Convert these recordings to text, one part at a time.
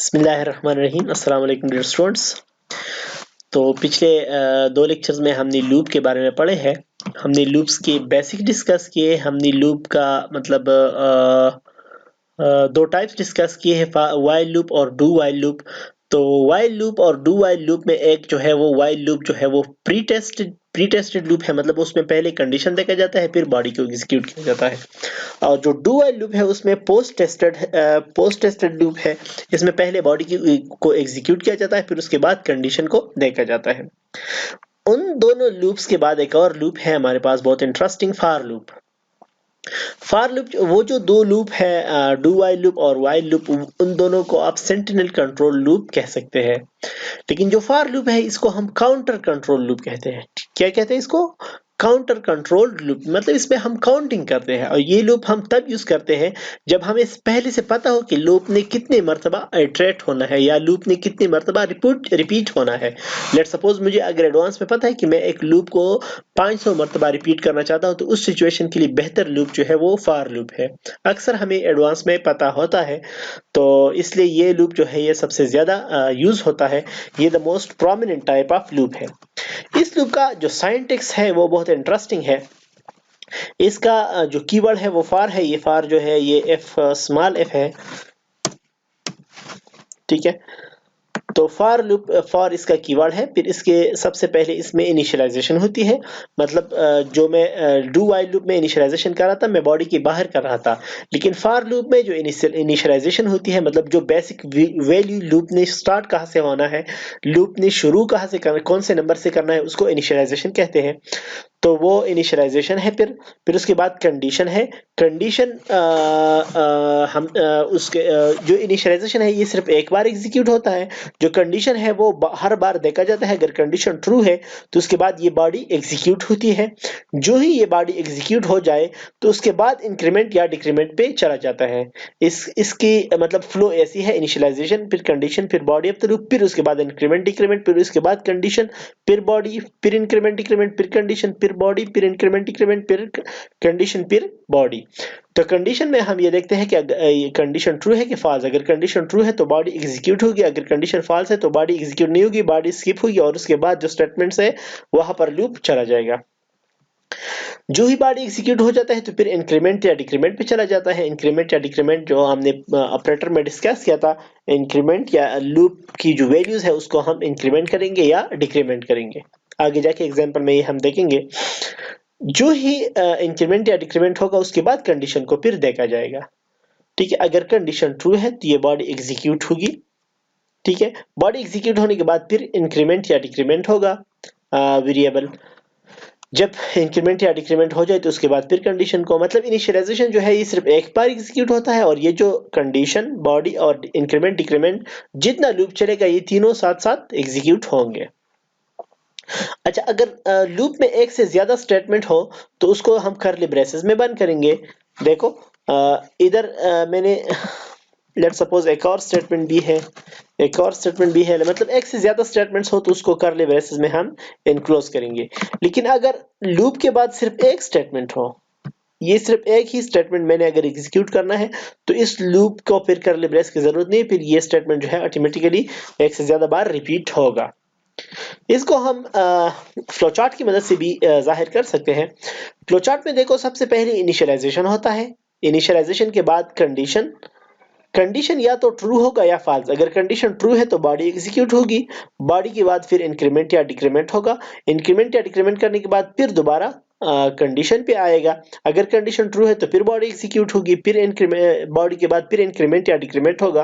बिस्मिल्लाहिर्रहमानिर्रहीम अस्सलाम वालेकुम डियर स्टूडेंट्स। तो पिछले दो लेक्चर्स में हमने लूप के बारे में पढ़े हैं। हमने लूप्स के बेसिक डिस्कस किए। हमने लूप का मतलब दो टाइप्स डिस्कस किए हैं, वाइल लूप और डू वाइल लूप। तो वाइल लूप और डू वाइल लूप में एक जो है वो वाइल लूप जो है वो प्री टेस्टेड लूप है, मतलब उसमें पहले कंडीशन देखा जाता है फिर बॉडी को एग्जीक्यूट किया जाता है। और जो डू वाइल लूप है उसमें पोस्ट टेस्टेड लूप है। इसमें पहले बॉडी की को एग्जीक्यूट किया जाता है फिर उसके बाद कंडीशन को देखा जाता है। उन दोनों लूप्स के बाद एक और लूप है हमारे पास बहुत इंटरेस्टिंग, फार लूप। फार लूप वो जो दो लूप है, डू वाइल लूप और वाइल लूप, उन दोनों को आप सेंटिनल कंट्रोल लूप कह सकते हैं। लेकिन जो फार लूप है इसको हम काउंटर कंट्रोल लूप कहते हैं। क्या कहते हैं इसको? Counter control loop. मतलब इसमें हम काउंटिंग करते हैं और ये लूप हम तब यूज करते हैं जब हमें पहले से पता हो कि लूप ने कितने मरतबा इटरेट होना है या लूप ने कितनी मरतबा रिपीट होना है। लेट सपोज मुझे अगर एडवांस में पता है कि मैं एक लूप को 500 मरतबा रिपीट करना चाहता हूं, तो उस सिचुएशन के लिए बेहतर लूप जो है वो फार लूप है। अक्सर हमें एडवांस में पता होता है, तो इसलिए ये लूप जो है ये सबसे ज्यादा यूज होता है। ये the most prominent type of loop है। इस लूप का जो सिंटैक्स है वो बहुत इंटरेस्टिंग है। इसका जो कीवर्ड है वो फार है। ये फार जो है ये एफ स्मॉल एफ है, ठीक है। तो फॉर लूप, फॉर इसका कीवर्ड है। फिर इसके सबसे पहले इसमें इनिशियलाइजेशन होती है। मतलब जो मैं डू वाइल लूप में इनिशियलाइजेशन कर रहा था मैं बॉडी के बाहर कर रहा था, लेकिन फॉर लूप में जो इनिशियलाइजेशन होती है, मतलब जो बेसिक वैल्यू लूप ने स्टार्ट कहां से होना है, लूप ने शुरू कहां से करना, कौन से नंबर से करना है, उसको इनिशियलाइजेशन कहते हैं। तो वो इनिशियलाइजेशन है। फिर उसके बाद कंडीशन है। कंडीशन हम उसके जो इनिशियलाइजेशन है ये सिर्फ एक बार एग्जीक्यूट होता है। जो कंडीशन है वो हर बार देखा जाता है। अगर कंडीशन ट्रू है तो उसके बाद ये बॉडी एग्जीक्यूट होती है। जो ही ये बॉडी एग्जीक्यूट हो जाए तो उसके बाद इंक्रीमेंट या डिक्रीमेंट पे चला जाता है। इसकी मतलब फ्लो ऐसी है, इनिशियलाइजेशन फिर कंडीशन फिर बॉडी ऑफ द लूप, फिर उसके बाद इंक्रीमेंट डिक्रीमेंट, फिर उसके बाद कंडीशन, फिर बॉडी, फिर इंक्रीमेंट डिक्रीमेंट, फिर कंडीशन, फिर बॉडी, फिर इंक्रीमेंट डिक्रीमेंट, फिर कंडीशन, फिर बॉडी। तो कंडीशन में हम ये देखते हैं कि कंडीशन ट्रू है कि फॉल्स। अगर कंडीशन ट्रू है तो बॉडी एग्जीक्यूट होगी, अगर कंडीशन फॉल्स है तो बॉडी एग्जीक्यूट नहीं होगी, बॉडी स्किप होगी और उसके बाद जो स्टेटमेंट्स है वहां पर लूप चला जाएगा। जो ही बॉडी एग्जीक्यूट हो जाता है तो फिर इंक्रीमेंट या डिक्रीमेंट पे चला जाता है। इंक्रीमेंट या डिक्रीमेंट जो हमने ऑपरेटर में डिस्कस किया था, इंक्रीमेंट या लूप की जो वैल्यूज है उसको हम इंक्रीमेंट करेंगे या डिक्रीमेंट करेंगे। आगे जाके एग्जांपल में ये हम देखेंगे। जो ही इंक्रीमेंट या डिक्रीमेंट होगा उसके बाद कंडीशन को फिर देखा जाएगा, ठीक है। अगर कंडीशन ट्रू है तो ये बॉडी एग्जीक्यूट होगी, ठीक है। बॉडी एग्जीक्यूट होने के बाद फिर इंक्रीमेंट या डिक्रीमेंट होगा वेरिएबल। जब इंक्रीमेंट या डिक्रीमेंट हो जाए तो उसके बाद फिर कंडीशन को, मतलब इनिशियलाइजेशन जो है ये सिर्फ एक बार एग्जीक्यूट होता है और ये जो कंडीशन, बॉडी और इंक्रीमेंट डिक्रीमेंट जितना लूप चलेगा ये तीनों साथ साथ एग्जीक्यूट होंगे। अच्छा, अगर लूप में एक से ज्यादा स्टेटमेंट हो तो उसको हम कर्ली ब्रेसेस में बंद करेंगे। देखो इधर मैंने लेट सपोज एक और स्टेटमेंट भी है, एक और स्टेटमेंट भी है, मतलब एक से ज्यादा स्टेटमेंट्स हो तो उसको कर्ली ब्रेसेस में हम इनक्लोज करेंगे। लेकिन अगर लूप के बाद सिर्फ एक स्टेटमेंट हो, ये सिर्फ एक ही स्टेटमेंट मैंने अगर एग्जीक्यूट करना है तो इस लूप को फिर कर्ली ब्रेस की जरूरत नहीं, फिर ये स्टेटमेंट जो है ऑटोमेटिकली एक से ज्यादा बार रिपीट होगा। इसको हम फ्लोचार्ट की मदद से भी जाहिर कर सकते हैं। फ्लोचार्ट में देखो सबसे पहले इनिशियलाइजेशन होता है। इनिशियलाइजेशन के बाद कंडीशन। कंडीशन या तो ट्रू होगा या फॉल्स। अगर कंडीशन ट्रू है तो बॉडी एग्जीक्यूट होगी, बॉडी के बाद फिर इंक्रीमेंट या डिक्रीमेंट होगा, इंक्रीमेंट या डिक्रीमेंट करने के बाद फिर दोबारा कंडीशन पे आएगा। अगर कंडीशन ट्रू है तो फिर बॉडी एग्जीक्यूट होगी, फिर इंक्रीमेंट, बॉडी के बाद फिर इंक्रीमेंट या डिक्रीमेंट होगा,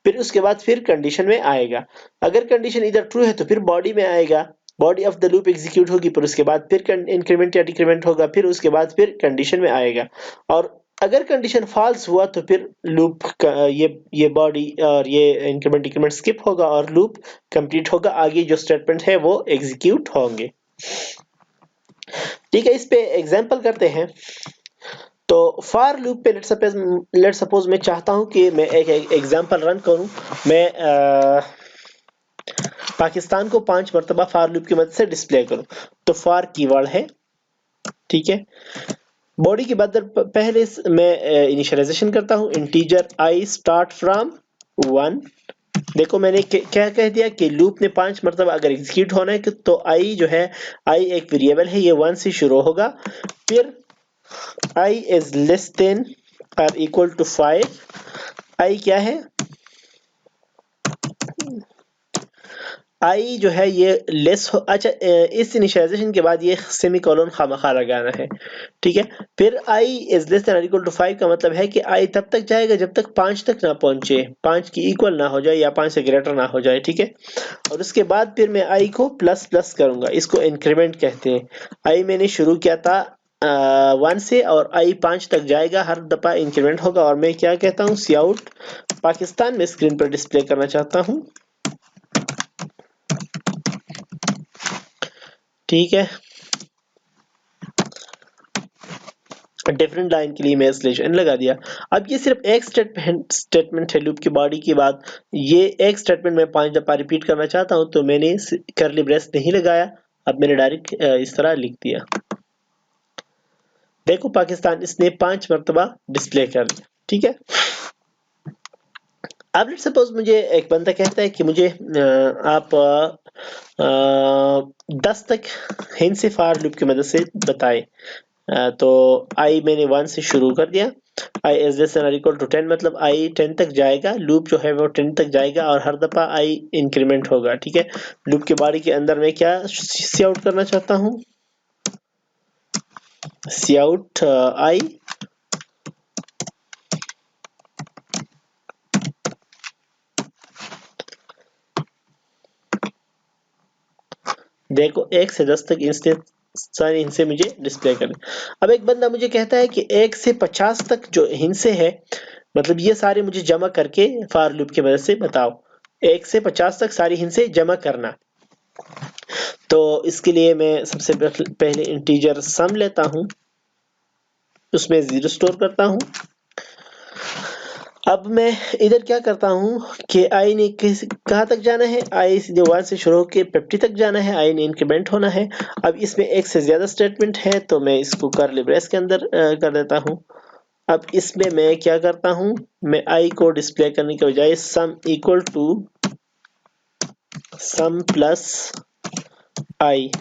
फिर उसके बाद फिर कंडीशन में आएगा। अगर कंडीशन इधर ट्रू है तो फिर बॉडी में आएगा, body of the loop execute होगी, फिर उसके बाद फिर इंक्रीमेंट या डिक्रीमेंट होगा, फिर उसके बाद फिर कंडीशन में आएगा। और अगर कंडीशन फॉल्स हुआ तो फिर लूप ये बॉडी और ये इंक्रीमेंट डिक्रीमेंट स्किप होगा और लूप कंप्लीट होगा। आगे जो स्टेटमेंट है वो एग्जीक्यूट होंगे, ठीक है। इस पे एग्जांपल करते हैं। तो फॉर लूप पे लेट सपोज मैं चाहता हूं कि मैं एक एग्जांपल रन करूं। मैं पाकिस्तान को 5 मरतबा फॉर लूप की मदद से डिस्प्ले करूं। तो फॉर कीवर्ड है, ठीक है। बॉडी के बाद पहले मैं इनिशियलाइजेशन करता हूं, इंटीजर आई स्टार्ट फ्रॉम 1 देखो मैंने क्या कह दिया कि लूप ने 5 मरतबा अगर एग्जीक्यूट होना है तो आई जो है, आई एक वेरिएबल है, ये 1 से शुरू होगा, फिर आई इज लेस देन और इक्वल टू 5, आई क्या है, आई जो है ये लेस हो, अच्छा इस इनिशियलाइजेशन के बाद ये सेमीकोलन खामखा लगाना है, ठीक है। फिर i is less than equal to 5 का मतलब है कि आई तब तक जाएगा जब तक 5 तक ना पहुंचे, 5 की इक्वल ना हो जाए या 5 से ग्रेटर ना हो जाए, ठीक है। और उसके बाद फिर मैं आई को प्लस प्लस करूंगा, इसको इंक्रीमेंट कहते हैं। आई मैंने शुरू किया था 1 से और आई 5 तक जाएगा, हर दफा इंक्रीमेंट होगा। और मैं क्या कहता हूँ, सी आउट पाकिस्तान में स्क्रीन पर डिस्प्ले करना चाहता हूँ, ठीक है। डिफरेंट लाइन के लिए मैं स्लैश एन लगा दिया। अब ये सिर्फ एक स्टेटमेंट है लूप की बॉडी की बात, ये एक स्टेटमेंट मैं 5 दफा रिपीट करना चाहता हूं तो मैंने करली ब्रेस नहीं लगाया, अब मैंने डायरेक्ट इस तरह लिख दिया। देखो पाकिस्तान इसने 5 मरतबा डिस्प्ले कर दिया, ठीक है। अब लेट्स सपोज मुझे एक बंदा कहता है कि मुझे आप 10 तक हिंट से फॉर लूप की मदद से बताएं। तो आई मैंने 1 से शुरू कर दिया, i is less than equal to 10 मतलब आई 10 तक जाएगा, लूप जो है वो 10 तक जाएगा और हर दफा आई इंक्रीमेंट होगा, ठीक है। लूप के बॉडी के अंदर मैं क्या सी आउट करना चाहता हूँ, सी आउट आई, देखो 1 से 10 तक इंस्टेंस सारे हिंसे मुझे डिस्प्ले करने। अब एक बंदा मुझे कहता है कि 1 से 50 तक जो हिंसे है, मतलब ये सारे मुझे जमा करके फॉर लूप की मदद से बताओ, 1 से 50 तक सारी हिंसे जमा करना। तो इसके लिए मैं सबसे पहले इंटीजर सम लेता हूं, उसमें 0 स्टोर करता हूं। अब मैं इधर क्या करता हूं कि आई ने कहां तक जाना है, आई सीधे 1 से शुरू होकर 50 तक जाना है, आई ने इंक्रीमेंट होना है। अब इसमें एक से ज्यादा स्टेटमेंट है तो मैं इसको कर्ली ब्रेस के अंदर कर देता हूं। अब इसमें मैं क्या करता हूं, मैं आई को डिस्प्ले करने के बजाय sum equal to sum plus i,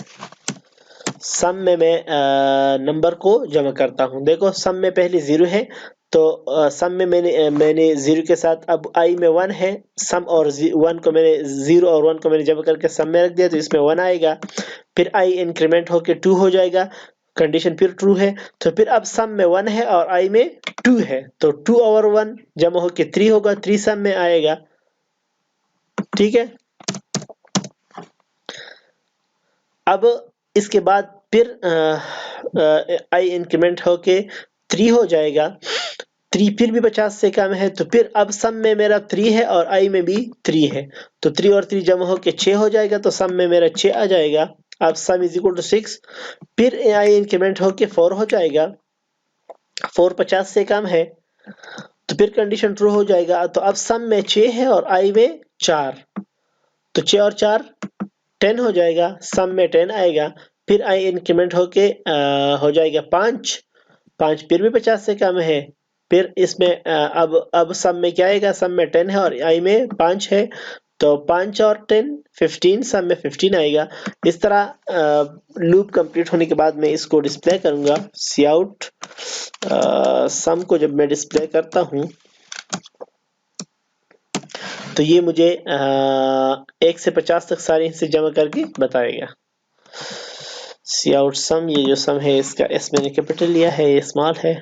sum में मैं नंबर को जमा करता हूं। देखो सम में पहले 0 है तो सम में मैंने 0 के साथ अब आई में 1 है, सम और 1 को मैंने 0 और 1 को मैंने जमा करके सम में रख दिया तो इसमें 1 आएगा। फिर आई इंक्रीमेंट होके 2 हो जाएगा, कंडीशन फिर ट्रू है, तो फिर अब सम में 1 है और आई में 2 है तो 2 और 1 जमा होके 3 होगा, 3 सम में आएगा, ठीक है। अब इसके बाद फिर आई इंक्रीमेंट होके 3 हो जाएगा, 3 फिर भी 50 से कम है तो फिर अब सम में मेरा 3 है और आई में भी 3 है तो 3 और 3 जमा होके 6 हो जाएगा तो सम में मेरा 6 आ जाएगा। अब सम इज इक्वल टू 6, फिर आई इंक्रीमेंट होके 4 हो जाएगा, 4 50 से कम है तो फिर कंडीशन ट्रू हो जाएगा। तो अब सम में 6 है और आई में 4 तो 6 और 4 10 हो जाएगा, सम में 10 आएगा, फिर आई इंक्रीमेंट होके हो जाएगा 5, 5 फिर भी 50 से कम है, फिर इसमें अब सम में क्या आएगा, सम में 10 है और आई में 5 है तो 5 और 10 15, सम में 15 आएगा। इस तरह लूप कंप्लीट होने के बाद मैं इसको डिस्प्ले करूंगा, सी आउट सम को जब मैं डिस्प्ले करता हूं तो ये मुझे 1 से 50 तक सारे हिस्से जमा करके बताएगा। सी आउट सम, ये जो सम है इसका एस मैंने कैपिटल लिया है, ये स्मॉल है,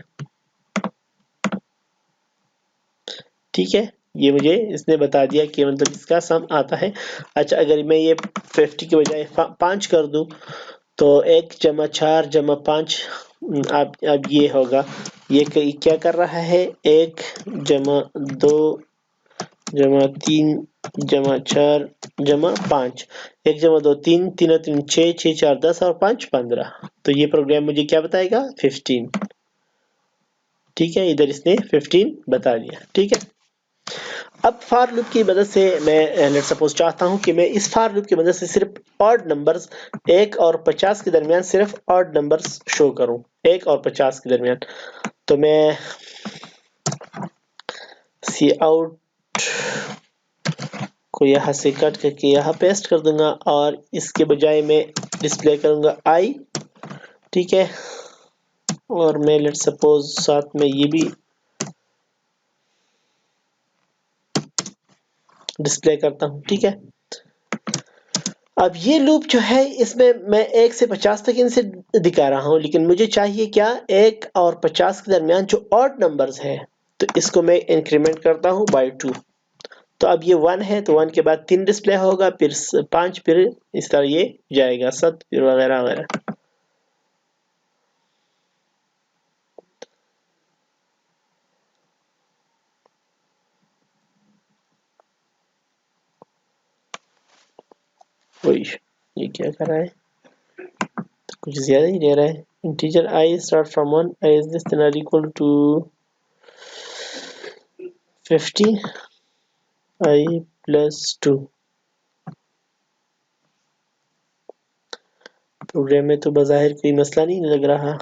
ठीक है। ये मुझे इसने बता दिया कि मतलब इसका सम आता है। अच्छा अगर मैं ये 50 के बजाय 5 कर दूं तो 1 जमा 4 जमा 5, अब ये होगा, ये क्या कर रहा है, 1 जमा 2 जमा 3 जमा 4 जमा 5, 1 जमा 2 3, 3 और 3 6, 6 4 10 और 5 15, तो ये प्रोग्राम मुझे क्या बताएगा 15, ठीक है। इधर इसने 15 बता दिया, ठीक है। अब फॉर लूप की मदद से मैं लेट सपोज चाहता हूं कि मैं इस फॉर लूप की मदद से सिर्फ ऑड नंबर्स 1 और 50 के दरमियान सिर्फ ऑड नंबर्स शो करूं, 1 और 50 के दरमियान। तो मैं सी आउट को यहाँ से कट करके यहाँ पेस्ट कर दूंगा और इसके बजाय मैं डिस्प्ले करूंगा आई, ठीक है। और मैं लेट सपोज साथ में ये भी डिस्प्ले करता हूँ, ठीक है। अब ये लूप जो है इसमें मैं 1 से 50 तक इनसे दिखा रहा हूँ, लेकिन मुझे चाहिए क्या, 1 और 50 के दरमियान जो ऑड नंबर्स है, तो इसको मैं इंक्रीमेंट करता हूँ बाय 2। तो अब ये 1 है तो 1 के बाद 3 डिस्प्ले होगा, फिर 5, फिर इस तरह ये जाएगा 7, फिर वगैरह वगैरह। वही ये क्या कर रहा है, तो कुछ ज्यादा ही दे रहा है। Integer i start from 1, i is less than और equal to 50, i plus 2। Program में तो बज़ाहिर कोई मसला नहीं लग रहा।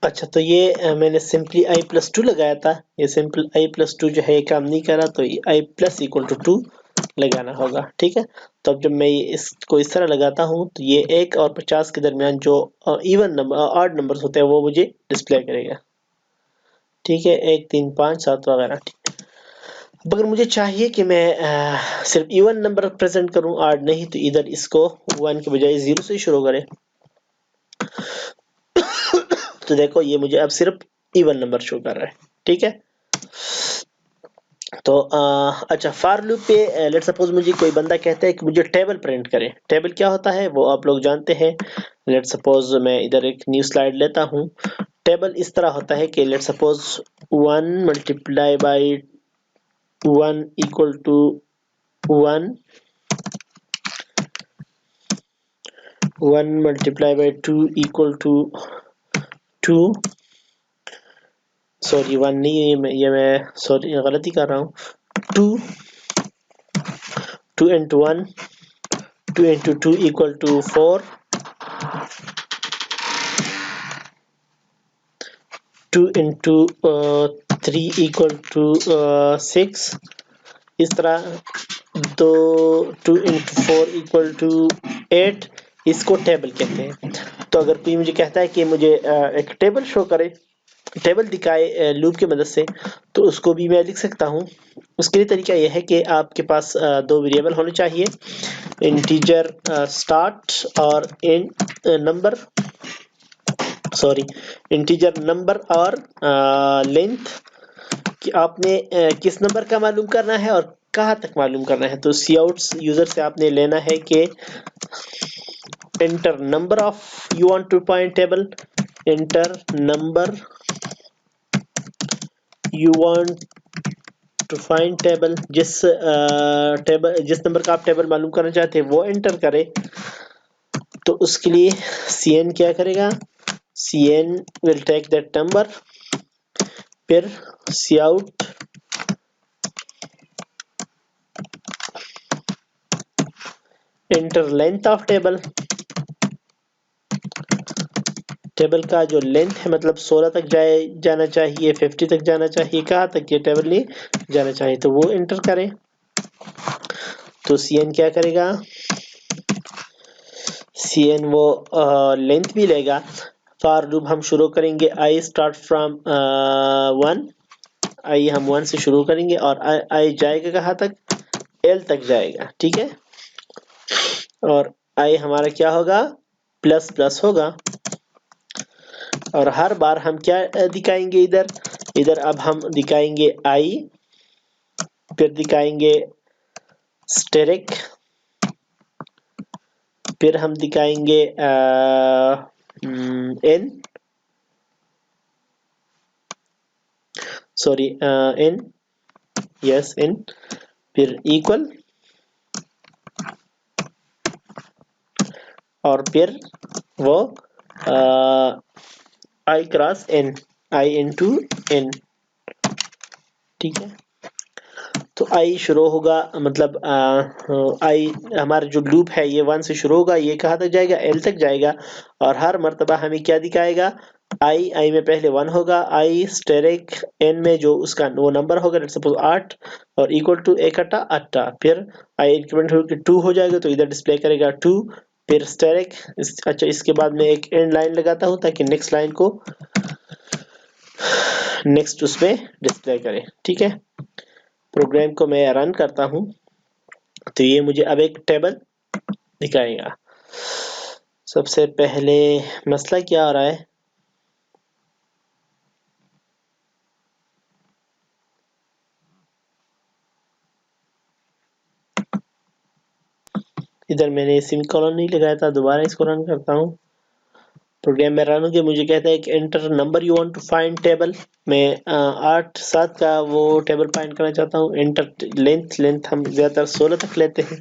अच्छा, तो ये मैंने सिंपली आई प्लस 2 लगाया था, ये सिंपल आई प्लस 2 जो है ये काम नहीं कर रहा, तो आई प्लस इक्वल टू 2 लगाना होगा, ठीक है। तो अब जब मैं इसको इस तरह लगाता हूँ तो ये 1 और 50 के दरमियान जो इवन नंबर ऑड नंबर्स होते हैं वो मुझे डिस्प्ले करेगा, ठीक है। 1, 3, 5, 7 वगैरह। अब अगर मुझे चाहिए कि मैं सिर्फ इवन नंबर प्रेजेंट करूं, ऑड नहीं, तो इधर इसको 1 के बजाय 0 से शुरू करें। तो देखो ये मुझे अब सिर्फ इवन नंबर शो कर रहा है, ठीक है। तो अच्छा, फॉर लूप पे लेट सपोज मुझे कोई बंदा कहता है कि मुझे टेबल प्रिंट करे। टेबल क्या होता है वो आप लोग जानते हैं। लेट सपोज मैं इधर एक न्यू स्लाइड लेता हूँ। टेबल इस तरह होता है कि let suppose 1 multiply by 1 equal to 1, 1 multiply by 2 equal to 2। Sorry 1 नहीं, ये मैं सॉरी गलती कर रहा हूँ। 2 into 1, 2 into 2 equal to 4, 2 into 3 equal to 6। इस तरह 2 into 4 equal to 8, इसको टेबल कहते हैं। तो अगर कोई मुझे कहता है कि मुझे एक टेबल शो करे, टेबल दिखाए लूप की मदद से, तो उसको भी मैं लिख सकता हूँ। उसके लिए तरीका यह है कि आपके पास दो वेरिएबल होने चाहिए, इंटीजर स्टार्ट और नंबर, सॉरी इंटीजर नंबर और लेंथ, कि आपने किस नंबर का मालूम करना है और कहाँ तक मालूम करना है। तो काउट यूजर से आपने लेना है कि enter number of you want two point table, enter number you want to find table, जिस नंबर का आप टेबल मालूम करना चाहते हैं वो एंटर करें। तो उसके लिए cn क्या करेगा, cn will take that number, फिर cout enter length of table, table का जो लेंथ है मतलब 16 तक जाना चाहिए, 50 तक जाना चाहिए, कहाँ तक ये टेबल नहीं जाना चाहिए, तो वो एंटर करें। तो cn क्या करेगा, cn वो लेंथ भी लेगा। फॉर लूप हम शुरू करेंगे आई स्टार्ट फ्रॉम 1, आई हम 1 से शुरू करेंगे और आई जाएगा कहाँ तक, l तक जाएगा, ठीक है। और आई हमारा क्या होगा, प्लस प्लस होगा। और हर बार हम क्या दिखाएंगे, इधर अब हम दिखाएंगे आई, फिर दिखाएंगे स्टेरिक, फिर हम दिखाएंगे n, sorry n, yes n, फिर इक्वल और फिर वो i cross n, i into n, ठीक है। तो आई शुरू होगा, मतलब आई हमारा जो लूप है ये 1 से शुरू होगा, ये कहाँ तक जाएगा, एल तक जाएगा, और हर मर्तबा हमें क्या दिखाएगा, आई में पहले 1 होगा, आई स्टेरिक एन में जो उसका वो नंबर होगा, लेट्स सपोज 8 और इक्वल टू एक अट्ठा अट्ठा, फिर आई इंक्रीमेंट होकर 2 हो जाएगा तो इधर डिस्प्ले करेगा 2, फिर स्टेरिक अच्छा इसके बाद में एक एंड लाइन लगाता हूँ ताकि नेक्स्ट लाइन को नेक्स्ट उसमें डिस्प्ले करे, ठीक है। प्रोग्राम को मैं रन करता हूं तो ये मुझे अब एक टेबल दिखाएगा। सबसे पहले मसला क्या आ रहा है, इधर मैंने सेमीकोलन नहीं लगाया था, दोबारा इसको रन करता हूं। प्रोग्राम में रन हो गया, मुझे कहता है कि enter number you want to find table, मैं 8 7 का वो टेबल फाइंड करना चाहता हूं। एंटर लेंथ हम ज्यादातर 16 तक लेते हैं,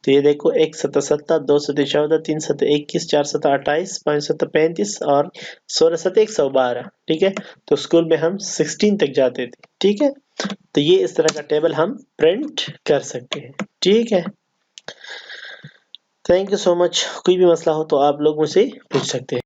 तो ये देखो 1 7 7 2 7 14 3 7 21 4 7 28 5 7 35 और 16 7 112, ठीक है। तो स्कूल में हम 16 तक जाते थे, ठीक है। तो ये इस तरह का टेबल हम प्रिंट कर सकते हैं, ठीक है। Thank you so much. कोई भी मसला हो तो आप लोग मुझसे पूछ सकते हैं।